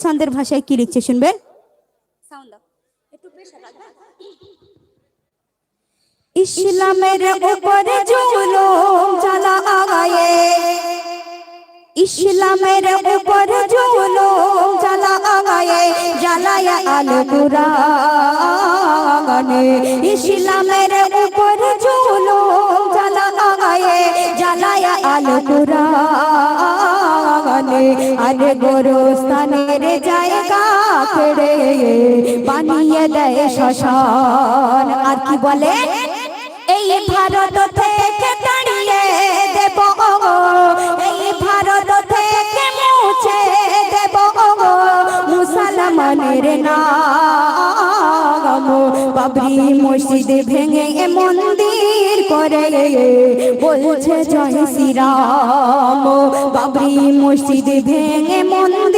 ছন্দের ভাষায় কি লিখছে শুনবেন। ইসলামের উপরে জুলুম চালায়ে, ইসলামের উপরে জুলুম চালায়ে, জ্বালায়া আল কুরআন। ইসলামের উপরে জুলুম চালায়ে, জ্বালায়া আল কুরআন। আরে গোরস্থানের জায়গা কেড়ে বানিয়ে দেয় শ্মশান। আর কি বলে, এই ভারত থেকে তাড়িয়ে দেব, এই ভারত থেকে মুছে দেব মুসলমানের নাম। বাবরি মসজিদ ভেঙে মন্দির করে বলছে জয় শ্রীরাম। বাবরি মসজিদ ভেঙে মন্দির